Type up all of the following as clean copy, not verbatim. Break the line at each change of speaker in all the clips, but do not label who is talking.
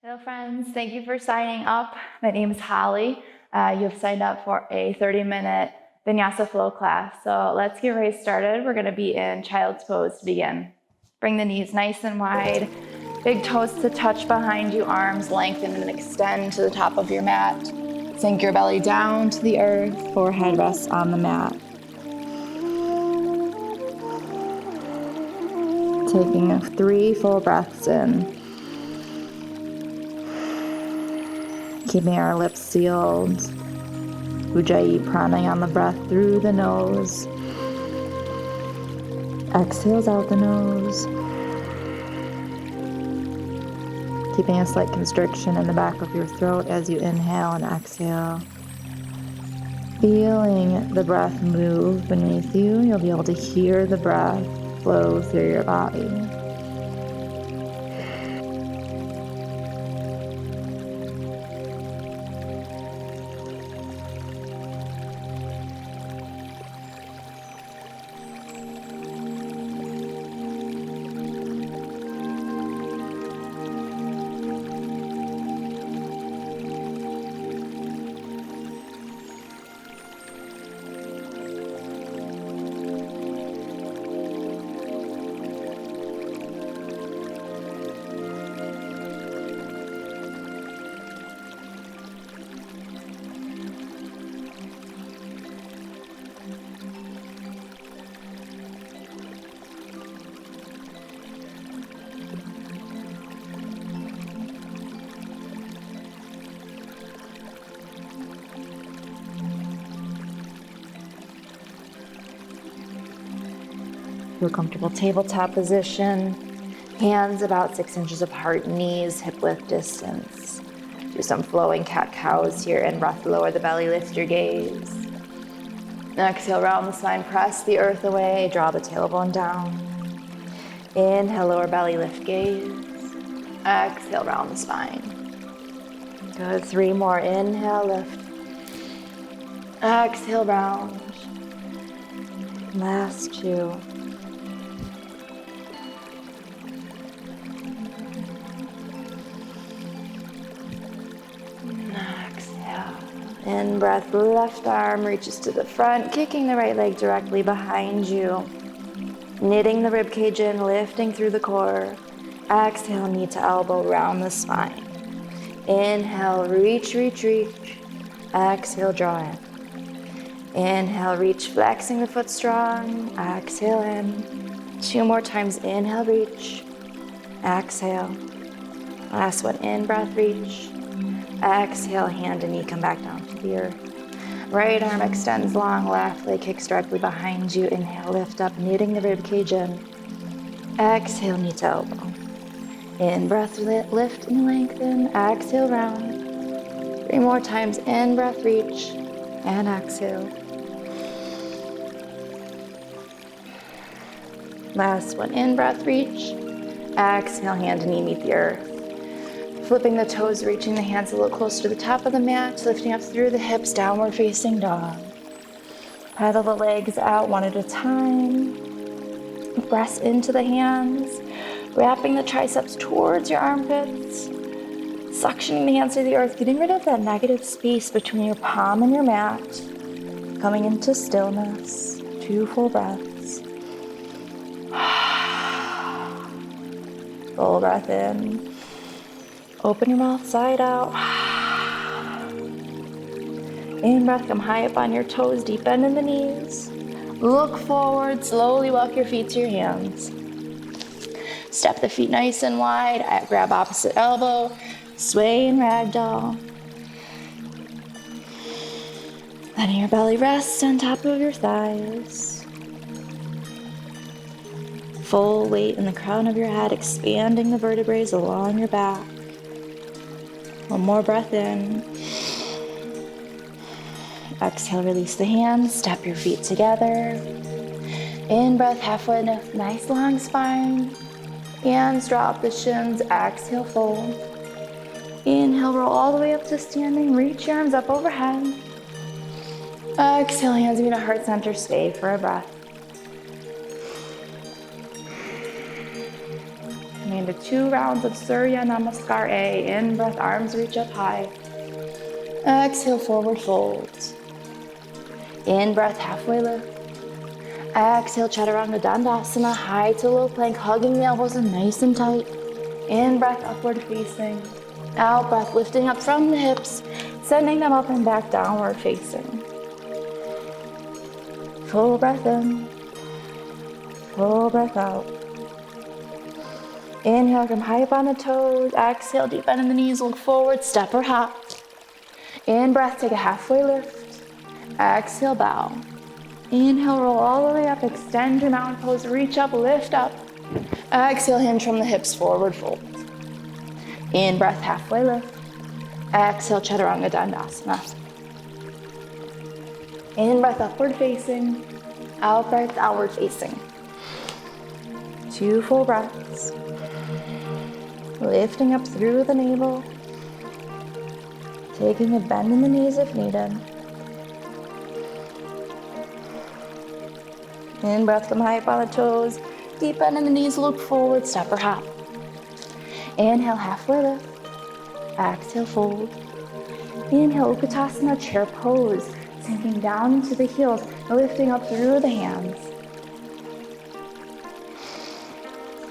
Hello friends, thank you for signing up. My name is Holly. You have signed up for a 30-minute Vinyasa Flow class. So let's get right started. We're gonna be in child's pose to begin. Bring the knees nice and wide, big toes to touch behind you, arms lengthen and extend to the top of your mat. Sink your belly down to the earth, forehead rests on the mat. Taking 3 full breaths in. Keeping our lips sealed. Ujjayi pranayama breath through the nose. Exhales out the nose. Keeping a slight constriction in the back of your throat as you inhale and exhale. Feeling the breath move beneath you, you'll be able to hear the breath flow through your body. Feel comfortable tabletop position. Hands about 6 inches apart, knees hip width distance. Do some flowing cat-cows here. In breath, lower the belly, lift your gaze. Exhale, round the spine, press the earth away, draw the tailbone down. Inhale, lower belly, lift gaze. Exhale, round the spine. Good, 3 more. Inhale, lift. Exhale, round. Last 2. Exhale. In breath, left arm reaches to the front, kicking the right leg directly behind you. Knitting the rib cage in, lifting through the core. Exhale, knee to elbow, round the spine. Inhale, reach, reach, reach. Exhale, draw in. Inhale, reach, flexing the foot strong. Exhale in. 2 more times. Inhale, reach. Exhale. Last one, in breath, reach. Exhale, hand and knee come back down to the earth. Right arm extends long, left leg kicks directly behind you. Inhale, lift up, knitting the rib cage in. Exhale, knee to elbow. In breath, lift and lengthen. Exhale, round. 3 more times. In breath, reach. And exhale. Last one, in breath, reach. Exhale, hand and knee meet the earth. Flipping the toes, reaching the hands a little closer to the top of the mat, lifting up through the hips, downward facing dog. Pedal the legs out one at a time. Press into the hands, wrapping the triceps towards your armpits. Suctioning the hands to the earth, getting rid of that negative space between your palm and your mat. Coming into stillness, 2 full breaths. Full breath in. Open your mouth side out. In breath, come high up on your toes, deep bend in the knees. Look forward, slowly walk your feet to your hands. Step the feet nice and wide, grab opposite elbow, sway and ragdoll. Letting your belly rest on top of your thighs. Full weight in the crown of your head, expanding the vertebrae along your back. 1 more breath in. Exhale, release the hands, step your feet together. In breath, halfway lift, nice long spine. Hands drop the shins, exhale, fold. Inhale, roll all the way up to standing, reach your arms up overhead. Exhale, hands meet at heart center, stay for a breath. Coming into 2 rounds of Surya Namaskar A. In breath, arms reach up high. Exhale, forward fold. In breath, halfway lift. Exhale, Chaturanga Dandasana, high to low plank, hugging the elbows in nice and tight. In breath, upward facing. Out breath, lifting up from the hips, sending them up and back, downward facing. Full breath in, full breath out. Inhale, come high up on the toes. Exhale, deep bend in the knees, look forward, step or hop. In breath, take a halfway lift. Exhale, bow. Inhale, roll all the way up, extend your mountain pose, reach up, lift up. Exhale, hinge from the hips, forward fold. In breath, halfway lift. Exhale, Chaturanga Dandasana. In breath, upward facing. Out breath, outward facing. 2 full breaths. Lifting up through the navel. Taking a bend in the knees if needed. In breath, come high up on the toes. Deep bend in the knees, look forward, step or hop. Inhale, halfway lift. Exhale, fold. Inhale, Utkatasana, chair pose. Sinking down into the heels, lifting up through the hands.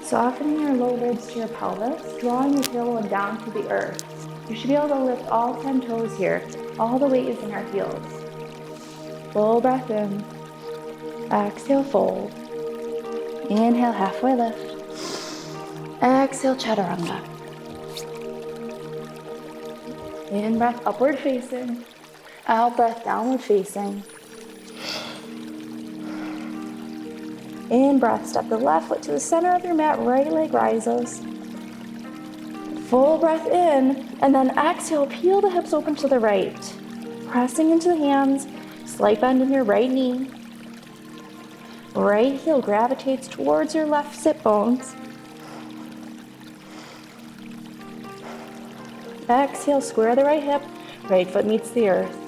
Softening your low ribs to your pelvis, drawing your tailbone down to the earth. You should be able to lift all 10 toes here. All the weight is in our heels. Full breath in. Exhale, fold. Inhale, halfway lift. Exhale, Chaturanga. In breath, upward facing. Out breath, downward facing. In breath, step the left foot to the center of your mat, right leg rises. Full breath in, and then exhale, peel the hips open to the right. Pressing into the hands, slight bend in your right knee. Right heel gravitates towards your left sit bones. Exhale, square the right hip, right foot meets the earth.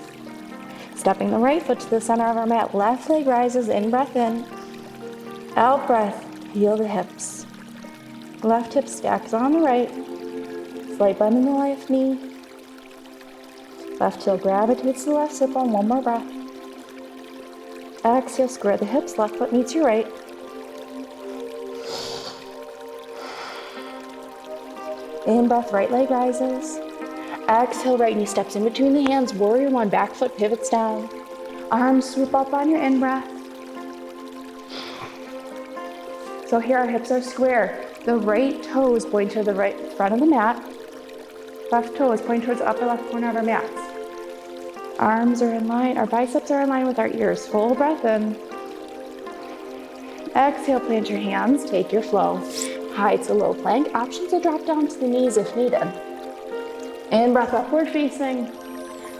Stepping the right foot to the center of our mat, left leg rises, in breath in. Out breath, heel the hips. Left hip stacks on the right. Slight bend in the left knee. Left heel gravitates to the left sit bone, one more breath. Exhale, square the hips, left foot meets your right. In breath, right leg rises. Exhale, right knee steps in between the hands, warrior one, back foot pivots down. Arms swoop up on your in-breath. So here our hips are square. The right toes point to the right front of the mat. Left toes point towards the upper left corner of our mats. Arms are in line, our biceps are in line with our ears. Full breath in. Exhale, plant your hands, take your flow. High to low plank, option to drop down to the knees if needed. In breath, upward facing.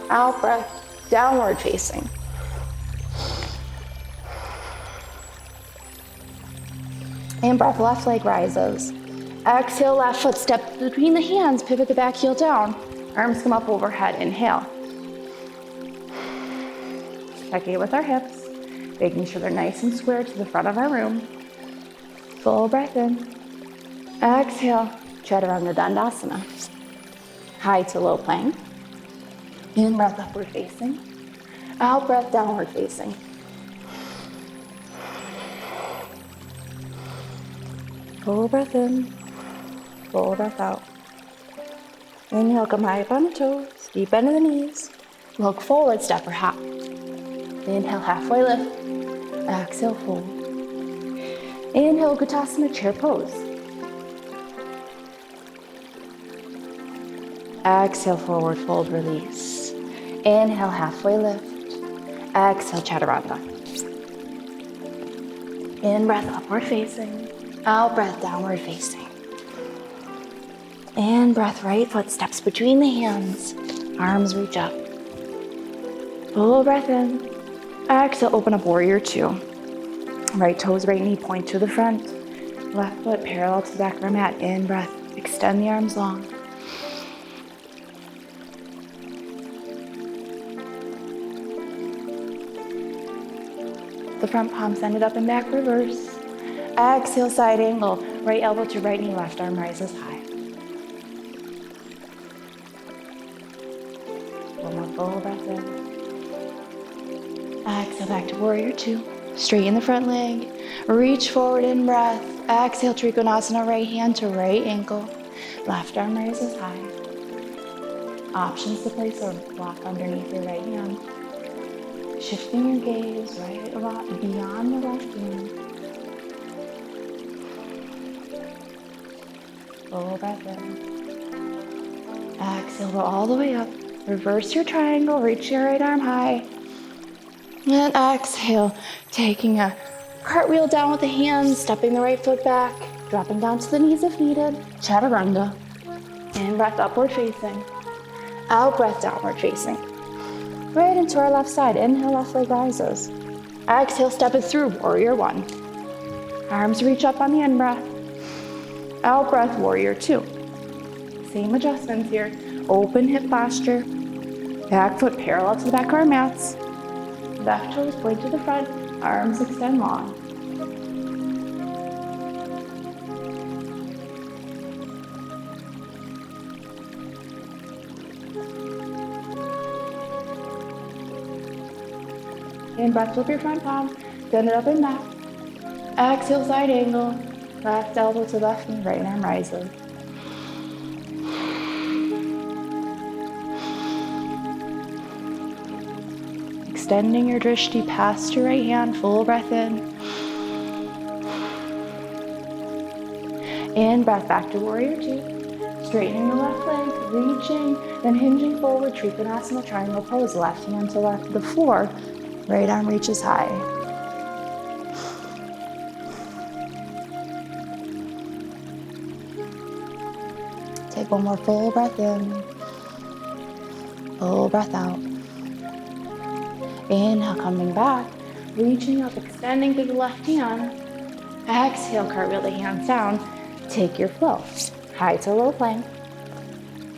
Out breath, downward facing. In breath, left leg rises. Exhale, left foot steps between the hands, pivot the back heel down. Arms come up overhead, inhale. Checking it with our hips, making sure they're nice and square to the front of our room. Full breath in. Exhale, Chaturanga Dandasana. High to low plank. In breath, upward facing. Out breath, downward facing. Full breath in, full breath out. Inhale, come high up on the toes, deep bend in the knees. Look forward, step or hop. Inhale, halfway lift. Exhale, fold. Inhale, Utkatasana, chair pose. Exhale, forward fold, release. Inhale, halfway lift. Exhale, Chaturanga. In breath, upward facing. Out breath, downward facing. In breath, right foot steps between the hands. Arms reach up. Full breath in. Exhale, open up warrior two. Right toes, right knee point to the front. Left foot parallel to the back of our mat. In breath, extend the arms long. The front palms ended up in back reverse. Exhale, side angle. Right elbow to right knee, left arm rises high. One more full breath in. Exhale, back to warrior two. Straighten the front leg. Reach forward in breath. Exhale, Trikonasana, right hand to right ankle. Left arm raises high. Options to place a block underneath your right hand. Shifting your gaze right beyond the left hand. Full breath in. Exhale, go all the way up. Reverse your triangle, reach your right arm high. And exhale, taking a cartwheel down with the hands, stepping the right foot back, dropping down to the knees if needed. Chaturanga. In breath, upward facing. Out breath, downward facing. Right into our left side. Inhale, left leg rises. Exhale, step it through, warrior one. Arms reach up on the in breath. Out breath, warrior two. Same adjustments here. Open hip posture. Back foot parallel to the back of our mats. Left toes point to the front. Arms extend long. In breath, flip your front palm. Bend it up and back. Exhale, side angle. Left elbow to left knee, right arm rises. Extending your drishti past your right hand, full breath in. In breath, back to warrior two. Straightening the left leg, reaching, then hinging forward, Trikonasana, triangle pose, left hand to the floor, right arm reaches high. Take one more full breath in, full breath out. Inhale, coming back, reaching up, extending through the left hand. Exhale, cartwheel the hands down. Take your flow. High to low plank.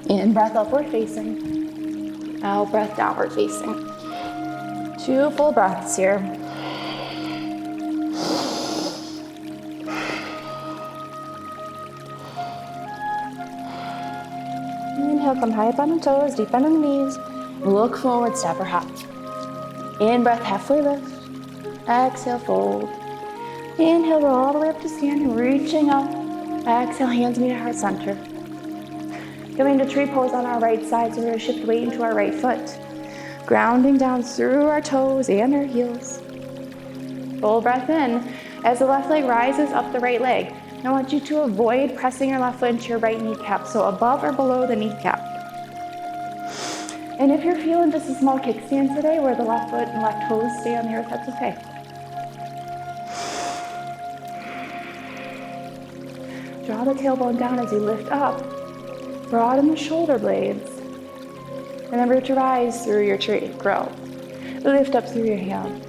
In breath, upward facing. Out breath, downward facing. 2 full breaths here. Inhale, come high up on the toes, deep bend on the knees. Look forward, step or hop. In breath, halfway lift. Exhale, fold. Inhale, go all the way up to standing, reaching up. Exhale, hands meet at heart center. Coming to tree pose on our right side, so we're going to shift weight into our right foot. Grounding down through our toes and our heels. Full breath in. As the left leg rises up the right leg, I want you to avoid pressing your left foot into your right kneecap, so above or below the kneecap. And if you're feeling just a small kickstand today where the left foot and left toes stay on the earth, that's okay. Draw the tailbone down as you lift up. Broaden the shoulder blades. Remember to rise through your tree, grow. Lift up through your hands.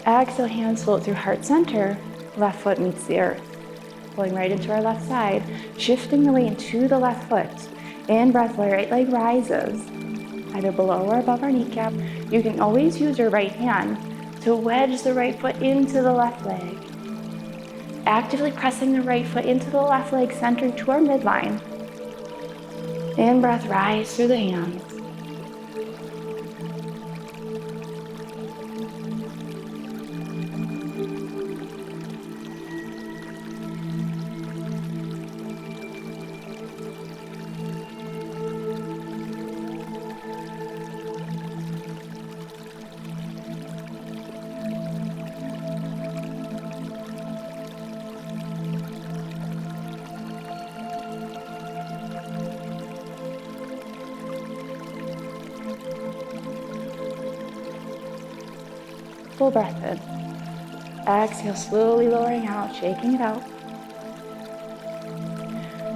Exhale, hands float through heart center. Left foot meets the earth. Pulling right into our left side. Shifting the weight into the left foot. In breath, right leg rises. Either below or above our kneecap. You can always use your right hand to wedge the right foot into the left leg. Actively pressing the right foot into the left leg, centered to our midline. In breath, rise through the hands. Full breath in. Exhale, slowly lowering out, shaking it out.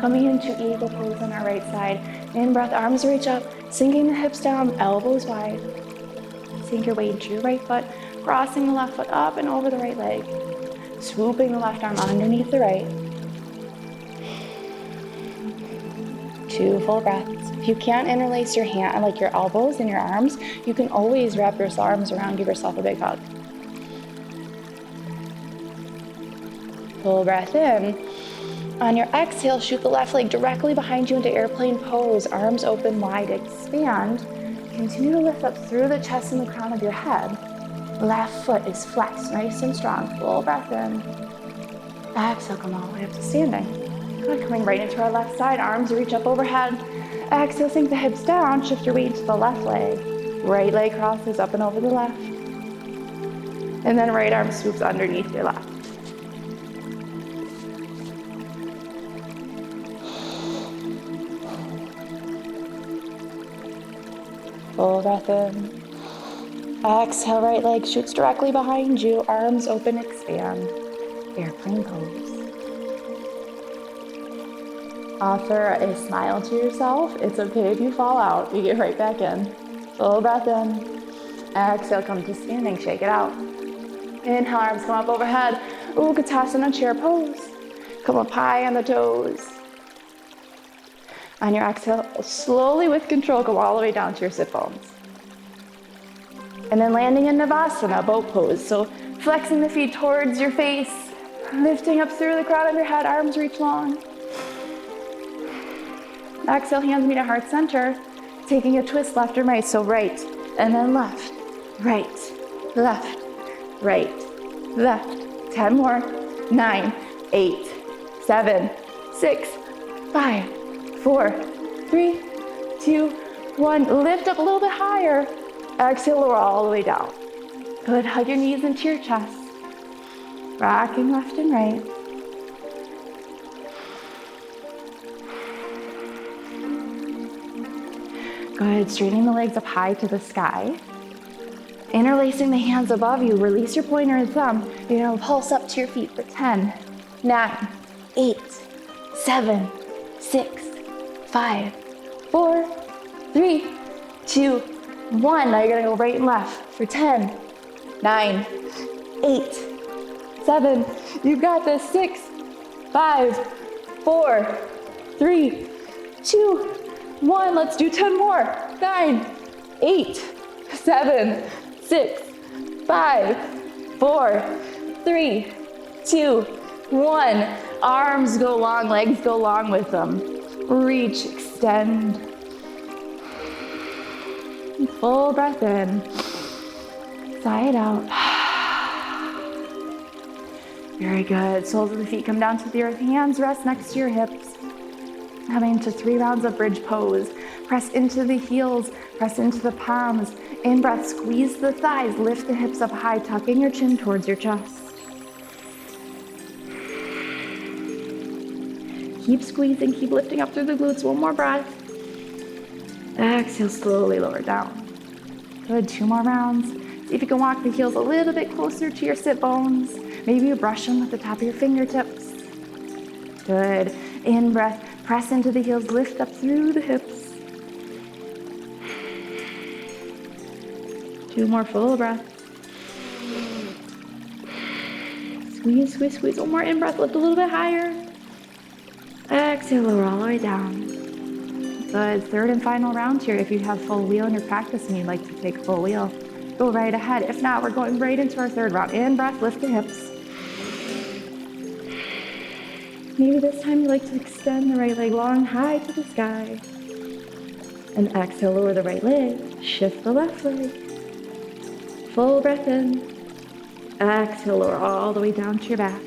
Coming into eagle pose on our right side. In breath, arms reach up, sinking the hips down, elbows wide. Sink your weight into your right foot, crossing the left foot up and over the right leg. Swooping the left arm underneath the right. 2 full breaths. If you can't interlace your hand, like your elbows and your arms, you can always wrap your arms around, give yourself a big hug. Full breath in. On your exhale, shoot the left leg directly behind you into airplane pose. Arms open wide, expand. Continue to lift up through the chest and the crown of your head. Left foot is flexed, nice and strong. Full breath in. Exhale, come all the way up to standing. Good, coming right into our left side. Arms reach up overhead. Exhale, sink the hips down. Shift your weight to the left leg. Right leg crosses up and over the left. And then right arm swoops underneath your left. Full breath in. Exhale, right leg shoots directly behind you. Arms open, expand. Airplane pose. Offer a smile to yourself. It's okay if you fall out. You get right back in. Full breath in. Exhale, come to standing. Shake it out. Inhale, arms come up overhead. Utkatasana chair pose. Come up high on the toes. On your exhale, slowly with control, go all the way down to your sit bones. And then landing in Navasana, boat pose. So flexing the feet towards your face, lifting up through the crown of your head, arms reach long. Exhale, hands meet at heart center, taking a twist left and right. So right, and then left, right, left, right, left. 10 more. 9, 8, 7, 6, 5, 4, 3, 2, 1. Lift up a little bit higher. Exhale, lower all the way down. Good, hug your knees into your chest. Rocking left and right. Good, straightening the legs up high to the sky. Interlacing the hands above you, release your pointer and thumb. You're gonna pulse up to your feet for 10, 9, 8, 7, 6, 5, 4, 3, 2, 1. Now you're gonna go right and left for 10, 9, 8, 7. You got this. 6, 5, 4, 3, 2, 1. Let's do 10 more. 9, 8, 7, 6, 5, 4, 3, 2, 1. Arms go long, legs go long with them. Reach, extend. Full breath in. Sigh it out. Very good. Soles of the feet come down to the earth. Hands rest next to your hips. Coming into 3 rounds of bridge pose. Press into the heels. Press into the palms. In breath, squeeze the thighs. Lift the hips up high, tucking your chin towards your chest. Keep squeezing, keep lifting up through the glutes. 1 more breath. Exhale, slowly lower down. Good, 2 more rounds. See if you can walk the heels a little bit closer to your sit bones. Maybe you brush them with the top of your fingertips. Good. In breath, press into the heels, lift up through the hips. 2 more full breaths. Squeeze, squeeze, squeeze. 1 more in breath, lift a little bit higher. Exhale, lower all the way down. Good, 3rd and final round here. If you have full wheel in your practice and you'd like to take full wheel, go right ahead. If not, we're going right into our 3rd round. In breath, lift the hips. Maybe this time you like to extend the right leg long, high to the sky. And exhale, lower the right leg. Shift the left leg. Full breath in. Exhale, lower all the way down to your back.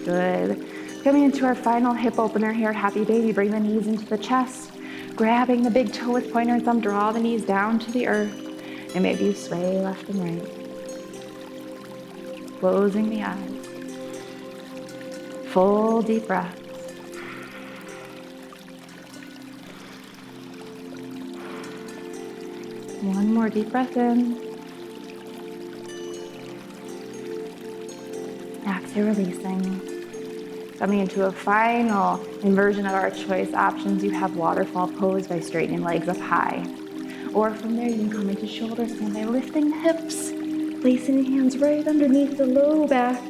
Good. Coming into our final hip opener here, happy baby. Bring the knees into the chest. Grabbing the big toe with pointer and thumb, draw the knees down to the earth. And maybe you sway left and right. Closing the eyes. Full deep breath. One more deep breath in. Exhale, releasing. Coming into a final inversion of our choice options, you have waterfall pose by straightening legs up high. Or from there, you can come into shoulder stand by lifting the hips, placing the hands right underneath the low back,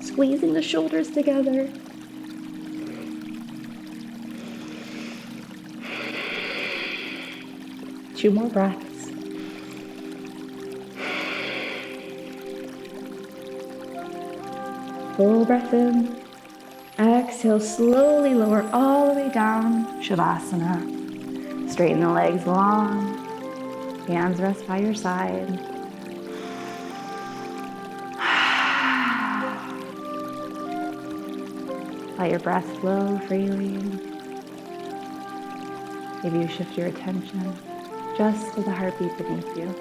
squeezing the shoulders together. Two more breaths. Full breath in. Exhale, slowly lower all the way down. Shavasana. Straighten the legs long. Hands rest by your side. Let your breath flow freely. Maybe you shift your attention just to the heartbeat beneath you.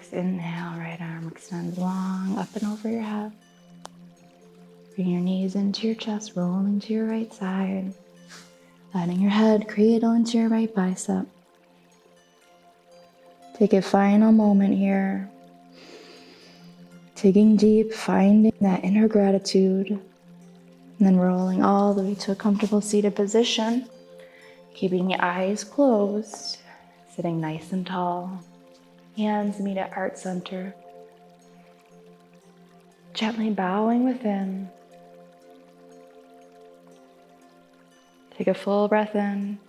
Next inhale, right arm extends long up and over your head. Bring your knees into your chest, rolling to your right side. Letting your head cradle into your right bicep. Take a final moment here. Digging deep, finding that inner gratitude. And then rolling all the way to a comfortable seated position. Keeping your eyes closed. Sitting nice and tall. Hands meet at heart center. Gently bowing within. Take a full breath in.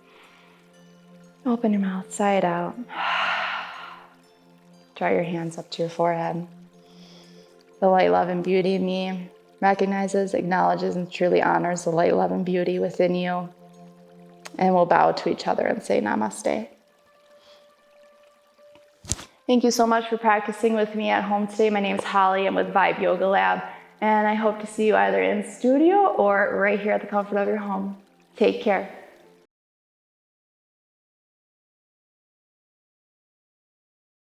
Open your mouth, sigh it out. Draw your hands up to your forehead. The light, love, and beauty in me recognizes, acknowledges, and truly honors the light, love, and beauty within you. And we'll bow to each other and say namaste. Thank you so much for practicing with me at home today. My name is Holly. I'm with Vibe Yoga Lab. And I hope to see you either in studio or right here at the comfort of your home. Take care.